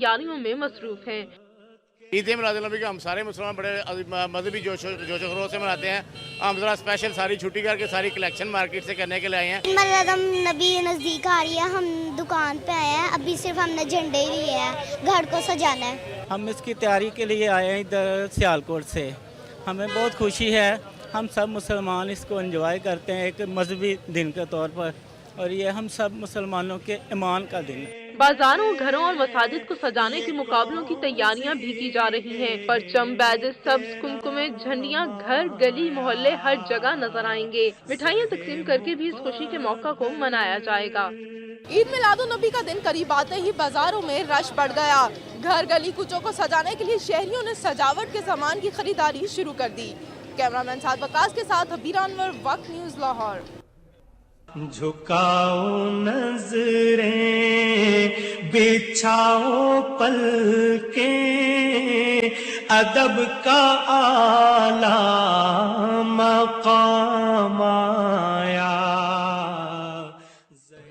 तैयारियों में मसरूफ हैं। ईद मिलादुन्नबी का हम सारे मुसलमान बड़े मजहबी जोश खरोश से मनाते हैं। हम जरा स्पेशल सारी छुट्टी करके सारी कलेक्शन मार्केट से करने के लिए आए हैं। मिलाद नबी नज़दीक आ रही है, हम दुकान पे आए हैं। अभी सिर्फ हमने झंडे लिए हैं, घर को सजाना है। हम इसकी तैयारी के लिए आए हैं इधर सियालकोट से। हमें बहुत खुशी है, हम सब मुसलमान इसको एंजॉय करते हैं एक मजहबी दिन के तौर पर, और ये हम सब मुसलमानों के ईमान का दिन है। बाजारों, घरों और मसाजिद को सजाने के मुकाबलों की तैयारियां भी की जा रही हैं। परचम, बैजेस, सब्ज, कुमकुमे, झंडियां घर, गली, मोहल्ले हर जगह नजर आएंगे। मिठाइयां तकसीम करके भी इस खुशी के मौका को मनाया जाएगा। ईद मिलादुन्नबी का दिन करीब आते ही बाजारों में रश बढ़ गया। घर, गली, कुचों को सजाने के लिए शहरियों ने सजावट के सामान की खरीदारी शुरू कर दी। कैमरामैन साद वकास के साथ हबीर अनवर, वक्त न्यूज़, लाहौर। झुकाओ नजरें, बिछाओ पलके, अदब का आला मकाम आया।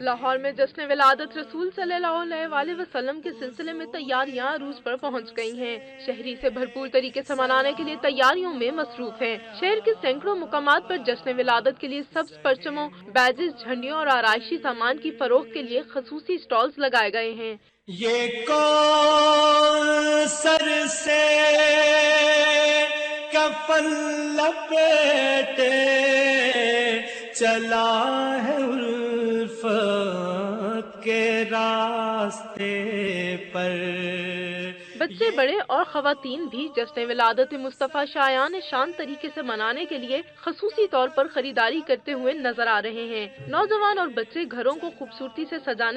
लाहौर में जश्न विलादत रसूल सल्लल्लाहु अलैहि वसल्लम के सिलसिले में तैयारियां अरूज पर पहुंच गई हैं। शहरी से भरपूर तरीके से मनाने के लिए तैयारियों में मसरूफ हैं। शहर के सैकड़ों मुकामात पर जश्न विलादत के लिए सब्ज परचमों, बैजेस, झंडियों और आराइशी सामान की फरोख्त के लिए खसूसी स्टॉल्स लगाए गए हैं। ये कौन सर से कफन लपेटे चला है उल्फत के रास्ते पर। बच्चे, बड़े और खवातीन भी जश्न विलादत मुस्तफ़ा शायान शान तरीके से मनाने के लिए खसूसी तौर पर खरीदारी करते हुए नजर आ रहे हैं। नौजवान और बच्चे घरों को खूबसूरती से सजाने